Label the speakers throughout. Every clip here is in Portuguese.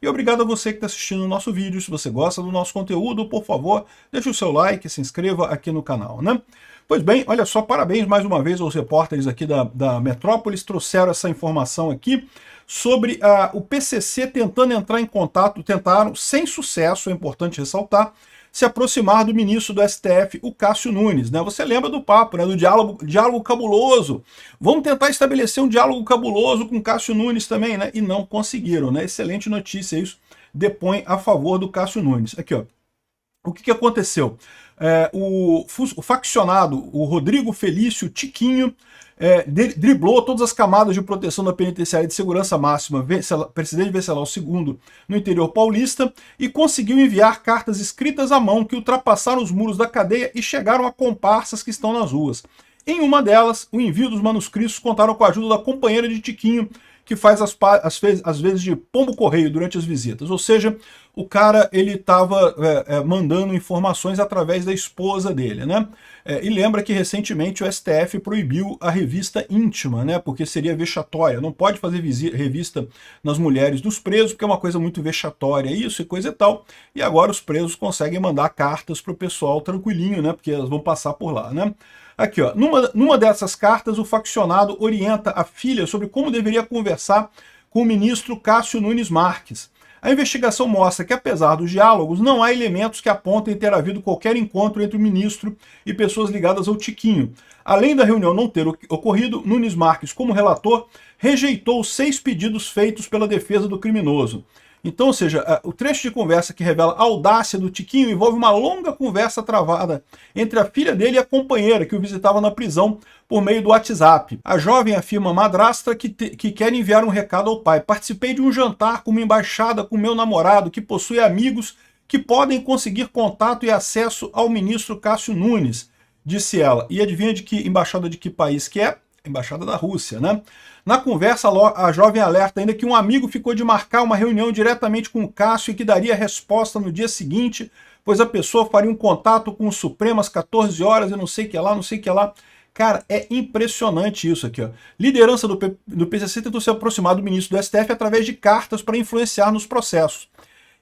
Speaker 1: E obrigado a você que está assistindo o nosso vídeo. Se você gosta do nosso conteúdo, por favor, deixe o seu like e se inscreva aqui no canal, né? Pois bem, olha só, parabéns mais uma vez aos repórteres aqui da Metrópolis, trouxeram essa informação aqui sobre o PCC tentando entrar em contato, tentaram, sem sucesso, é importante ressaltar, se aproximar do ministro do STF, o Cássio Nunes, né? Você lembra do papo, né? Do diálogo cabuloso. Vamos tentar estabelecer um diálogo cabuloso com Cássio Nunes também, né? E não conseguiram, né? Excelente notícia, isso depõe a favor do Cássio Nunes. Aqui, ó. O que aconteceu? O faccionado, o Rodrigo Felício Tiquinho, driblou todas as camadas de proteção da penitenciária de segurança máxima, presidente Venceslau II, no interior paulista, e conseguiu enviar cartas escritas à mão que ultrapassaram os muros da cadeia e chegaram a comparsas que estão nas ruas. Em uma delas, o envio dos manuscritos contaram com a ajuda da companheira de Tiquinho, que faz às vezes de pombo-correio durante as visitas. Ou seja, o cara ele estava mandando informações através da esposa dele, né? E lembra que recentemente o STF proibiu a revista íntima, né? Porque seria vexatória. Não pode fazer revista nas mulheres dos presos, porque é uma coisa muito vexatória, isso e coisa e tal. E agora os presos conseguem mandar cartas para o pessoal tranquilinho, né? Porque elas vão passar por lá, né? Aqui, ó, numa dessas cartas, o faccionado orienta a filha sobre como deveria conversar com o ministro Cássio Nunes Marques. A investigação mostra que, apesar dos diálogos, não há elementos que apontem ter havido qualquer encontro entre o ministro e pessoas ligadas ao Tiquinho. Além da reunião não ter ocorrido, Nunes Marques, como relator, rejeitou 6 pedidos feitos pela defesa do criminoso. Então, ou seja, o trecho de conversa que revela a audácia do Tiquinho envolve uma longa conversa travada entre a filha dele e a companheira que o visitava na prisão por meio do WhatsApp. A jovem afirma à madrasta que quer enviar um recado ao pai. Participei de um jantar com uma embaixada com meu namorado que possui amigos que podem conseguir contato e acesso ao ministro Cássio Nunes, disse ela. E adivinha de que embaixada de que país que é? Embaixada da Rússia, né? Na conversa, a jovem alerta ainda que um amigo ficou de marcar uma reunião diretamente com o Cássio e que daria resposta no dia seguinte, pois a pessoa faria um contato com o Supremo às 14 horas e não sei o que lá, não sei o que lá. Cara, é impressionante isso aqui, ó. Liderança do PCC tentou se aproximar do ministro do STF através de cartas para influenciar nos processos.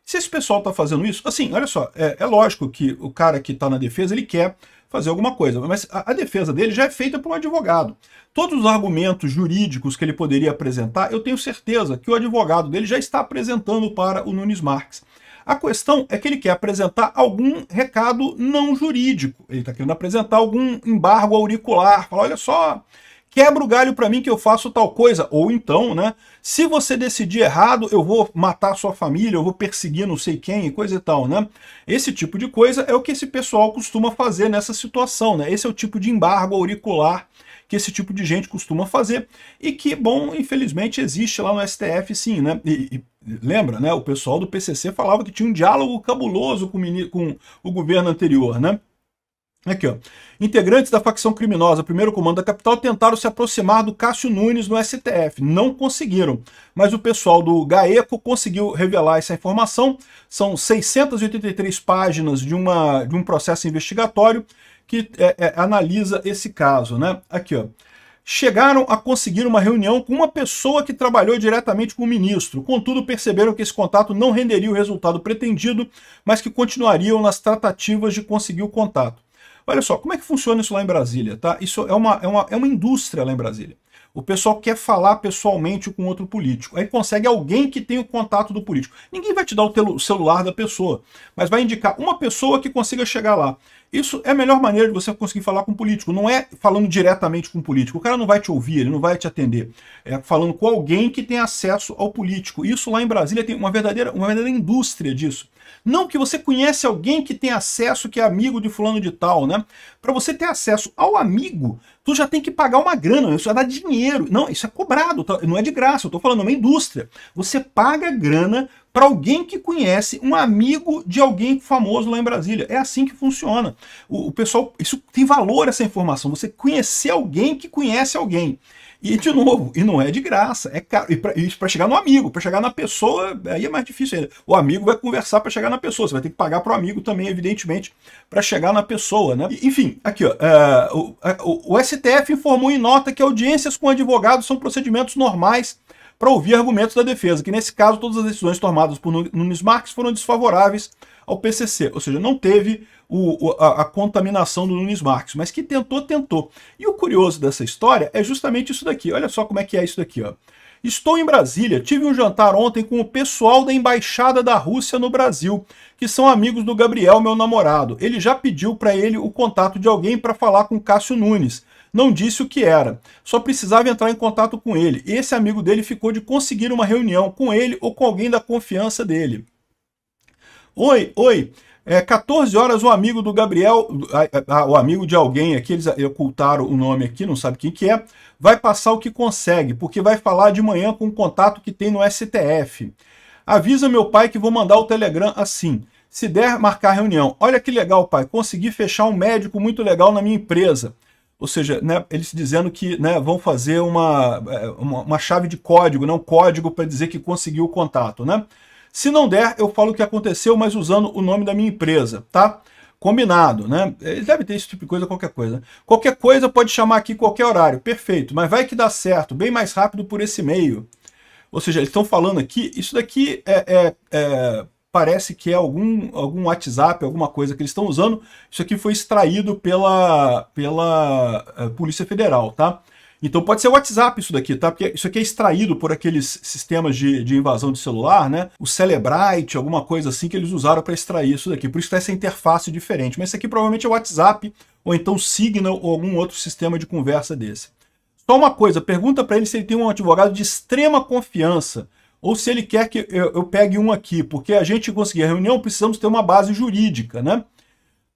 Speaker 1: Se esse pessoal está fazendo isso, assim, olha só, é lógico que o cara que está na defesa, ele quer fazer alguma coisa, mas a defesa dele já é feita por um advogado. Todos os argumentos jurídicos que ele poderia apresentar, eu tenho certeza que o advogado dele já está apresentando para o Nunes Marques. A questão é que ele quer apresentar algum recado não jurídico, ele está querendo apresentar algum embargo auricular, falar, olha só, quebra o galho para mim que eu faço tal coisa. Ou então, né, se você decidir errado, eu vou matar a sua família, eu vou perseguir não sei quem e coisa e tal, né? Esse tipo de coisa é o que esse pessoal costuma fazer nessa situação, né? Esse é o tipo de embargo auricular que esse tipo de gente costuma fazer e que, bom, infelizmente existe lá no STF sim, né? Lembra, né? O pessoal do PCC falava que tinha um diálogo cabuloso com o governo anterior, né? Aqui, ó. Integrantes da facção criminosa Primeiro Comando da Capital tentaram se aproximar do Cássio Nunes no STF. Não conseguiram, mas o pessoal do GAECO conseguiu revelar essa informação. São 683 páginas de um processo investigatório que analisa esse caso, né? Aqui, ó. Chegaram a conseguir uma reunião com uma pessoa que trabalhou diretamente com o ministro. Contudo, perceberam que esse contato não renderia o resultado pretendido, mas que continuariam nas tratativas de conseguir o contato. Olha só, como é que funciona isso lá em Brasília, tá? Isso é uma indústria lá em Brasília. O pessoal quer falar pessoalmente com outro político. Aí consegue alguém que tem o contato do político. Ninguém vai te dar o celular da pessoa, mas vai indicar uma pessoa que consiga chegar lá. Isso é a melhor maneira de você conseguir falar com o político. Não é falando diretamente com o político. O cara não vai te ouvir, ele não vai te atender. É falando com alguém que tem acesso ao político. Isso lá em Brasília tem uma verdadeira indústria disso. Não que você conhece alguém que tem acesso, que é amigo de fulano de tal, né? Para você ter acesso ao amigo, tu já tem que pagar uma grana, isso vai dar dinheiro. Não, isso é cobrado, tá? Não é de graça, eu tô falando, é uma indústria. Você paga grana para alguém que conhece um amigo de alguém famoso lá em Brasília. É assim que funciona. O pessoal, isso tem valor, essa informação. Você conhecer alguém que conhece alguém. E, de novo, e não é de graça, é caro. E para chegar no amigo, para chegar na pessoa, aí é mais difícil ainda. O amigo vai conversar para chegar na pessoa, você vai ter que pagar para o amigo também, evidentemente, para chegar na pessoa, né? Enfim, aqui, ó, o STF informou em nota que audiências com advogados são procedimentos normais para ouvir argumentos da defesa, que nesse caso todas as decisões tomadas por Nunes Marques foram desfavoráveis ao PCC, ou seja, não teve a contaminação do Nunes Marques, mas que tentou, tentou. E o curioso dessa história é justamente isso daqui, olha só como é que é isso daqui, ó. Estou em Brasília, tive um jantar ontem com o pessoal da Embaixada da Rússia no Brasil, que são amigos do Gabriel, meu namorado. Ele já pediu para ele o contato de alguém para falar com Cássio Nunes. Não disse o que era, só precisava entrar em contato com ele. Esse amigo dele ficou de conseguir uma reunião com ele ou com alguém da confiança dele. Oi, 14 horas o amigo do Gabriel, o amigo de alguém aqui, eles ocultaram o nome aqui, não sabe quem que é, vai passar o que consegue, porque vai falar de manhã com o contato que tem no STF. Avisa meu pai que vou mandar o Telegram assim. Se der, marcar reunião. Olha que legal, pai, consegui fechar um médico muito legal na minha empresa. Ou seja, né, eles dizendo que, né, vão fazer uma chave de código, né, um código para dizer que conseguiu o contato, né? Se não der, eu falo o que aconteceu, mas usando o nome da minha empresa, tá? Combinado, né? Eles devem ter esse tipo de coisa, qualquer coisa. Qualquer coisa pode chamar aqui qualquer horário, perfeito, mas vai que dá certo, bem mais rápido por esse e-mail. Ou seja, eles estão falando aqui, isso daqui parece que é algum WhatsApp, alguma coisa que eles estão usando. Isso aqui foi extraído pela Polícia Federal, tá? Então pode ser o WhatsApp isso daqui, tá? Porque isso aqui é extraído por aqueles sistemas de invasão de celular, né? O Celebrite, alguma coisa assim que eles usaram para extrair isso daqui. Por isso que tem essa interface diferente. Mas isso aqui provavelmente é o WhatsApp, ou então Signal, ou algum outro sistema de conversa desse. Só uma coisa, pergunta para ele se ele tem um advogado de extrema confiança, ou se ele quer que eu pegue um aqui, porque a gente conseguir a reunião, precisamos ter uma base jurídica, né?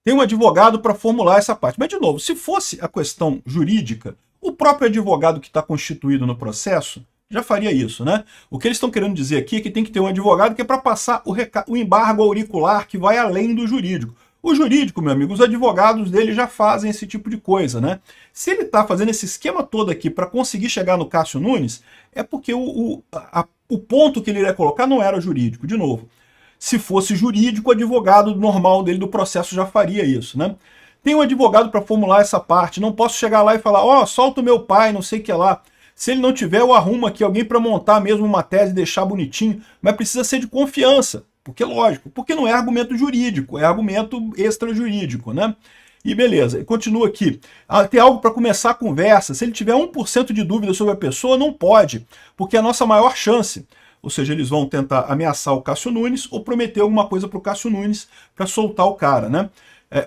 Speaker 1: Tem um advogado para formular essa parte. Mas, de novo, se fosse a questão jurídica, o próprio advogado que está constituído no processo já faria isso, né? O que eles estão querendo dizer aqui é que tem que ter um advogado que é para passar o embargo auricular que vai além do jurídico. O jurídico, meu amigo, os advogados dele já fazem esse tipo de coisa, né? Se ele está fazendo esse esquema todo aqui para conseguir chegar no Cássio Nunes, é porque o ponto que ele iria colocar não era jurídico. De novo, se fosse jurídico, o advogado normal dele do processo já faria isso, né? Tem um advogado para formular essa parte, não posso chegar lá e falar, ó, solta o meu pai, não sei o que lá. Se ele não tiver, eu arrumo aqui alguém para montar mesmo uma tese e deixar bonitinho, mas precisa ser de confiança, porque lógico, porque não é argumento jurídico, é argumento extrajurídico, né? E beleza, continua aqui. Tem algo para começar a conversa, se ele tiver 1% de dúvida sobre a pessoa, não pode, porque é a nossa maior chance. Ou seja, eles vão tentar ameaçar o Cássio Nunes ou prometer alguma coisa para o Cássio Nunes para soltar o cara, né?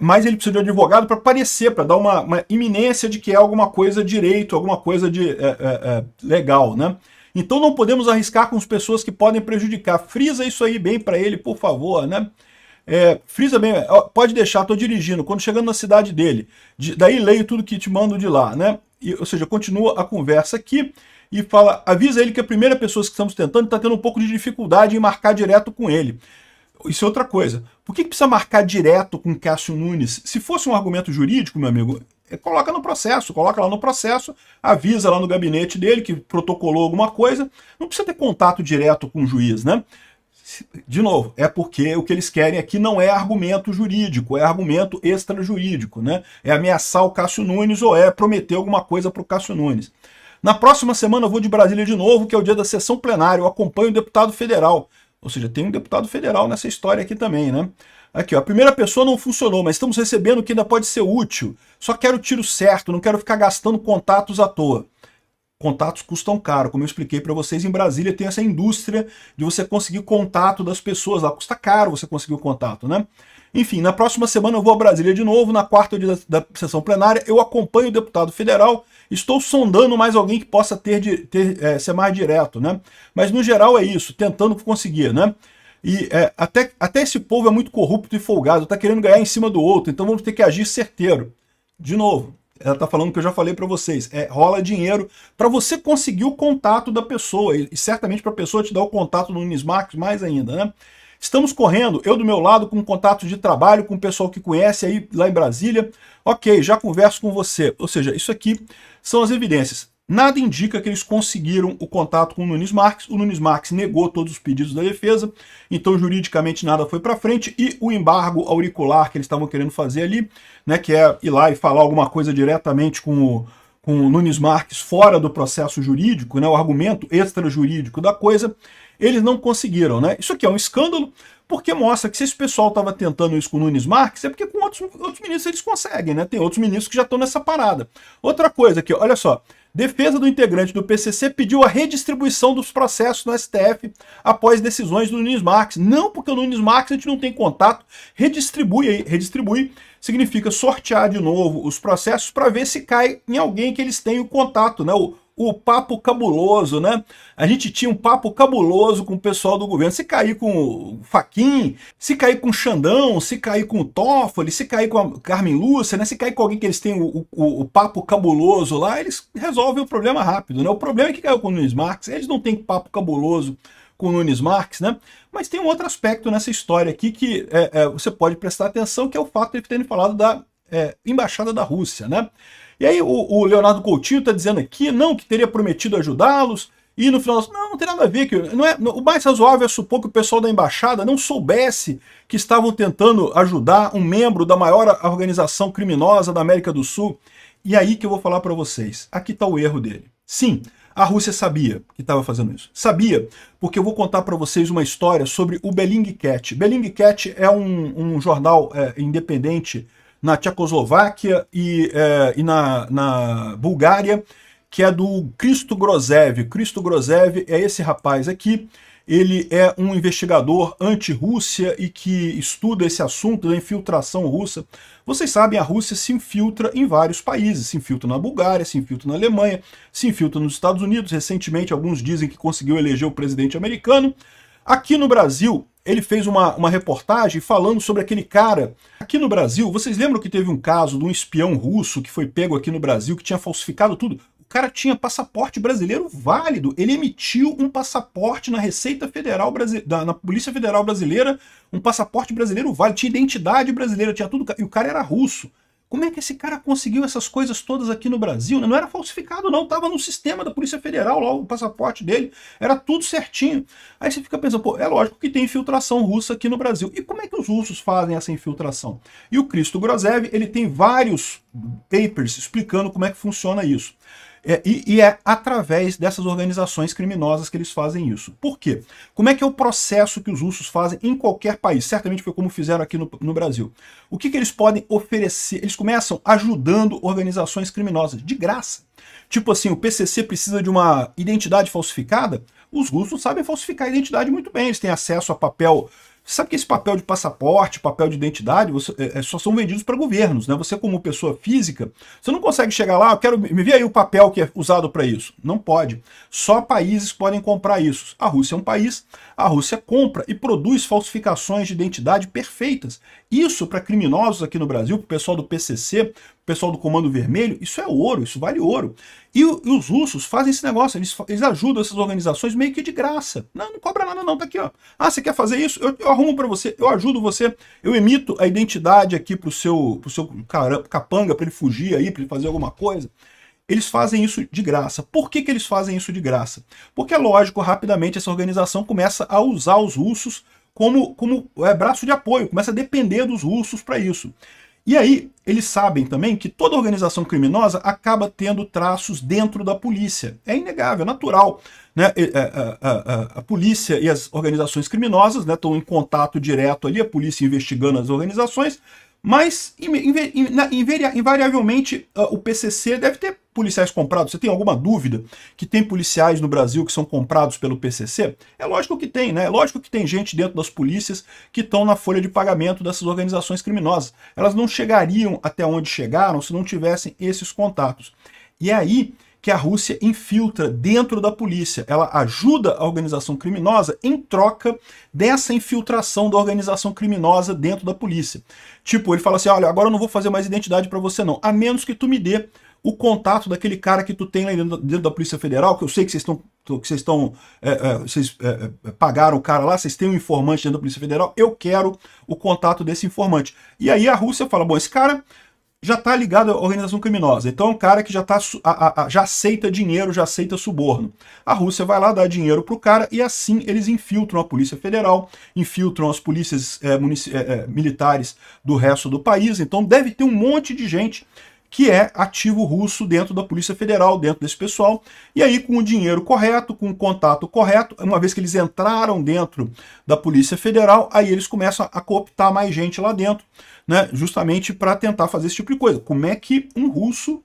Speaker 1: Mas ele precisa de um advogado para parecer, para dar uma iminência de que é alguma coisa direito, alguma coisa de legal, né? Então não podemos arriscar com as pessoas que podem prejudicar. Frisa isso aí bem para ele, por favor, né? Frisa bem, pode deixar, estou dirigindo, quando chegando na cidade dele, daí leio tudo que te mando de lá, né? Ou seja, continua a conversa aqui e fala, avisa ele que a primeira pessoa que estamos tentando está tendo um pouco de dificuldade em marcar direto com ele. Isso é outra coisa. Por que precisa marcar direto com Cássio Nunes? Se fosse um argumento jurídico, meu amigo, coloca no processo, coloca lá no processo, avisa lá no gabinete dele que protocolou alguma coisa. Não precisa ter contato direto com o juiz, né? De novo, é porque o que eles querem aqui não é argumento jurídico, é argumento extrajurídico, né? É ameaçar o Cássio Nunes ou é prometer alguma coisa para o Cássio Nunes. Na próxima semana eu vou de Brasília de novo, que é o dia da sessão plenária, eu acompanho o deputado federal. Ou seja, tem um deputado federal nessa história aqui também, né? Aqui, ó, a primeira pessoa não funcionou, mas estamos recebendo o que ainda pode ser útil. Só quero o tiro certo, não quero ficar gastando contatos à toa. Contatos custam caro, como eu expliquei para vocês, em Brasília tem essa indústria de você conseguir contato das pessoas lá. Custa caro você conseguir o contato, né? Enfim, na próxima semana eu vou a Brasília de novo, na quarta dia da sessão plenária, eu acompanho o deputado federal, estou sondando mais alguém que possa ser mais direto, né? Mas no geral é isso, tentando conseguir, né? E até esse povo é muito corrupto e folgado, está querendo ganhar em cima do outro, então vamos ter que agir certeiro. De novo, ela está falando o que eu já falei para vocês, rola dinheiro para você conseguir o contato da pessoa, e certamente para a pessoa te dar o contato do Nunes Marques mais ainda, né? Estamos correndo, eu do meu lado, com contato de trabalho, com o pessoal que conhece aí lá em Brasília. Ok, já converso com você. Ou seja, isso aqui são as evidências. Nada indica que eles conseguiram o contato com o Nunes Marques. O Nunes Marques negou todos os pedidos da defesa, então juridicamente nada foi para frente. E o embargo auricular que eles estavam querendo fazer ali, né, que é ir lá e falar alguma coisa diretamente com com o Nunes Marques fora do processo jurídico, né, o argumento extrajurídico da coisa, eles não conseguiram, né? Isso aqui é um escândalo, porque mostra que se esse pessoal estava tentando isso com o Nunes Marques, é porque com outros ministros eles conseguem, né? Tem outros ministros que já estão nessa parada. Outra coisa aqui, olha só. Defesa do integrante do PCC pediu a redistribuição dos processos no STF após decisões do Nunes Marques. Não, porque o Nunes Marques a gente não tem contato. Redistribui significa sortear de novo os processos para ver se cai em alguém que eles têm o contato, né? O papo cabuloso, né? A gente tinha um papo cabuloso com o pessoal do governo. Se cair com o Fachin, se cair com o Xandão, se cair com o Toffoli, se cair com a Carmen Lúcia, né? Se cair com alguém que eles têm o papo cabuloso lá, eles resolvem o problema rápido, né? O problema é que caiu com o Nunes Marques, eles não têm papo cabuloso com o Nunes Marques, né? Mas tem um outro aspecto nessa história aqui que você pode prestar atenção, que é o fato de ele terem falado da embaixada da Rússia, né? E aí o Leonardo Coutinho está dizendo aqui, não, que teria prometido ajudá-los, e no final, não tem nada a ver, que o mais razoável é supor que o pessoal da embaixada não soubesse que estavam tentando ajudar um membro da maior organização criminosa da América do Sul. E aí que eu vou falar para vocês, aqui está o erro dele. Sim, a Rússia sabia que estava fazendo isso. Sabia, porque eu vou contar para vocês uma história sobre o Bellingcat. Bellingcat é um jornal independente na Tchecoslováquia e na Bulgária, que é do Christo Grozev. Christo Grozev é esse rapaz aqui. Ele é um investigador anti-Rússia e que estuda esse assunto da infiltração russa. Vocês sabem, a Rússia se infiltra em vários países. Se infiltra na Bulgária, se infiltra na Alemanha, se infiltra nos Estados Unidos. Recentemente, alguns dizem que conseguiu eleger o presidente americano. Aqui no Brasil, ele fez uma reportagem falando sobre aquele cara. Aqui no Brasil, vocês lembram que teve um caso de um espião russo que foi pego aqui no Brasil, que tinha falsificado tudo? O cara tinha passaporte brasileiro válido. Ele emitiu um passaporte na Receita Federal Brasileira, na Polícia Federal Brasileira, um passaporte brasileiro válido, tinha identidade brasileira, tinha tudo, e o cara era russo. Como é que esse cara conseguiu essas coisas todas aqui no Brasil? Não era falsificado, não. Estava no sistema da Polícia Federal, lá o passaporte dele. Era tudo certinho. Aí você fica pensando, pô, é lógico que tem infiltração russa aqui no Brasil. E como é que os russos fazem essa infiltração? E o Christo Grozev, ele tem vários papers explicando como é que funciona isso. E é através dessas organizações criminosas que eles fazem isso. Por quê? Como é que é o processo que os russos fazem em qualquer país? Certamente foi como fizeram aqui no Brasil. O que eles podem oferecer? Eles começam ajudando organizações criminosas, de graça. Tipo assim, o PCC precisa de uma identidade falsificada? Os russos sabem falsificar a identidade muito bem, eles têm acesso a papel. Você sabe que esse papel de passaporte, papel de identidade, só são vendidos para governos, né? Você, como pessoa física, você não consegue chegar lá, me vê aí o papel que é usado para isso. Não pode. Só países podem comprar isso. A Rússia é um país, a Rússia compra e produz falsificações de identidade perfeitas. Isso, para criminosos aqui no Brasil, para o pessoal do PCC, o pessoal do Comando Vermelho, isso é ouro, isso vale ouro. E os russos fazem esse negócio, eles ajudam essas organizações meio que de graça. Não cobra nada não, tá aqui, ó. Ah, você quer fazer isso? Eu arrumo para você, eu ajudo você, eu emito a identidade aqui pro seu capanga, para ele fugir aí, para ele fazer alguma coisa. Eles fazem isso de graça. Por que eles fazem isso de graça? Porque, é lógico, rapidamente essa organização começa a usar os russos como braço de apoio, começa a depender dos russos para isso. E aí, eles sabem também que toda organização criminosa acaba tendo traços dentro da polícia. É inegável, é natural. Né? A polícia e as organizações criminosas, né, estão em contato direto ali, a polícia investigando as organizações, mas, invariavelmente, o PCC deve ter policiais comprados. Você tem alguma dúvida que tem policiais no Brasil que são comprados pelo PCC? É lógico que tem, né? É lógico que tem gente dentro das polícias que estão na folha de pagamento dessas organizações criminosas. Elas não chegariam até onde chegaram se não tivessem esses contatos. E é aí que a Rússia infiltra dentro da polícia. Ela ajuda a organização criminosa em troca dessa infiltração da organização criminosa dentro da polícia. Tipo, ele fala assim, olha, agora eu não vou fazer mais identidade para você não, a menos que tu me dê o contato daquele cara que tu tem lá dentro da Polícia Federal, que eu sei que vocês pagaram o cara lá, vocês têm um informante dentro da Polícia Federal, eu quero o contato desse informante. E aí a Rússia fala, bom, esse cara já está ligado à organização criminosa, então é um cara que já aceita dinheiro, já aceita suborno. A Rússia vai lá dar dinheiro para o cara e assim eles infiltram a Polícia Federal, infiltram as polícias militares do resto do país, então deve ter um monte de gente que é ativo russo dentro da Polícia Federal, dentro desse pessoal. E aí, com o dinheiro correto, com o contato correto, uma vez que eles entraram dentro da Polícia Federal, aí eles começam a cooptar mais gente lá dentro, né, justamente para tentar fazer esse tipo de coisa. Como é que um russo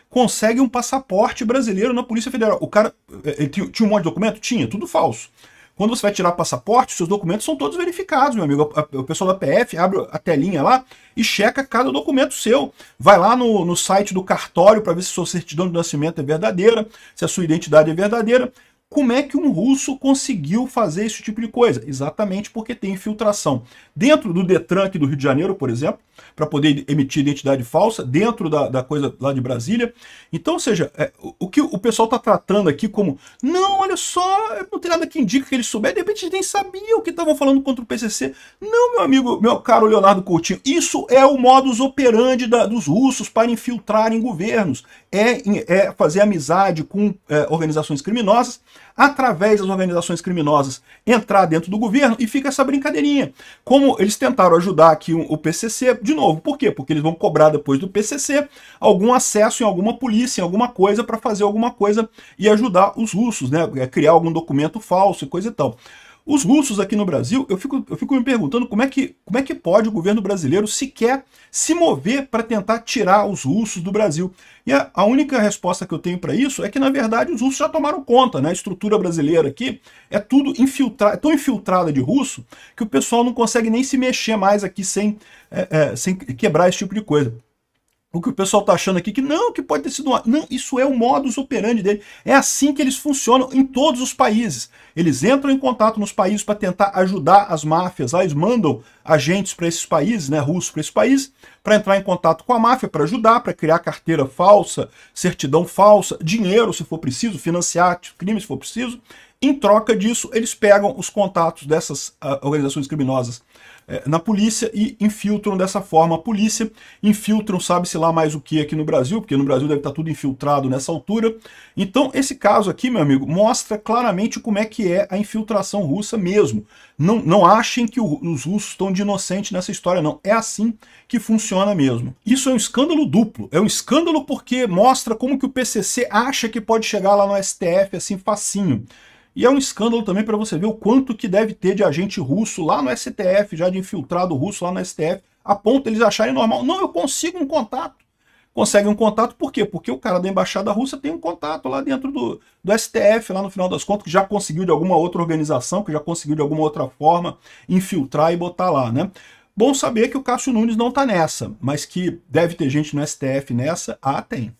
Speaker 1: consegue um passaporte brasileiro na Polícia Federal? O cara ele tinha um monte de documento? Tinha, tudo falso. Quando você vai tirar passaporte, seus documentos são todos verificados, meu amigo. O pessoal da PF abre a telinha lá e checa cada documento seu. Vai lá no site do cartório para ver se sua certidão de nascimento é verdadeira, se a sua identidade é verdadeira. Como é que um russo conseguiu fazer esse tipo de coisa? Exatamente porque tem infiltração dentro do Detran aqui do Rio de Janeiro, por exemplo, para poder emitir identidade falsa, dentro da coisa lá de Brasília. Então, ou seja, o que o pessoal está tratando aqui como, não, olha só, não tem nada que indica que eles souberam, de repente eles nem sabiam o que estavam falando contra o PCC. Não, meu amigo, meu caro Leonardo Coutinho, isso é o modus operandi dos russos para infiltrarem governos, é fazer amizade com organizações criminosas, através das organizações criminosas entrar dentro do governo e fica essa brincadeirinha. Como eles tentaram ajudar aqui o PCC, de novo, por quê? Porque eles vão cobrar depois do PCC algum acesso em alguma polícia, em alguma coisa, para fazer alguma coisa e ajudar os russos, né? Criar algum documento falso e coisa e tal. Os russos aqui no Brasil, eu fico me perguntando como é que pode o governo brasileiro sequer se mover para tentar tirar os russos do Brasil. E a única resposta que eu tenho para isso é que, na verdade, os russos já tomaram conta, né? A estrutura brasileira aqui é tudo infiltrado, é tão infiltrada de russo que o pessoal não consegue nem se mexer mais aqui sem quebrar esse tipo de coisa. O que o pessoal está achando aqui que pode ter sido não, isso é o modus operandi dele. É assim que eles funcionam em todos os países. Eles entram em contato nos países para tentar ajudar as máfias. Lá eles mandam agentes para esses países, né, russos para esses países, para entrar em contato com a máfia, para ajudar, para criar carteira falsa, certidão falsa, dinheiro se for preciso, financiar crimes se for preciso. Em troca disso, eles pegam os contatos dessas organizações criminosas na polícia e infiltram dessa forma a polícia, infiltram sabe-se lá mais o que aqui no Brasil, porque no Brasil deve estar tudo infiltrado nessa altura. Então esse caso aqui, meu amigo, mostra claramente como é que é a infiltração russa mesmo. Não achem que os russos estão de inocente nessa história, não. É assim que funciona mesmo. Isso é um escândalo duplo. É um escândalo porque mostra como que o PCC acha que pode chegar lá no STF assim facinho. E é um escândalo também para você ver o quanto que deve ter de agente russo lá no STF, já de infiltrado russo lá no STF, a ponto de eles acharem normal. Não, eu consigo um contato. Consegue um contato por quê? Porque o cara da embaixada russa tem um contato lá dentro do STF, lá no final das contas, que já conseguiu de alguma outra organização, que já conseguiu de alguma outra forma infiltrar e botar lá, né? Bom saber que o Cássio Nunes não está nessa, mas que deve ter gente no STF nessa, tem.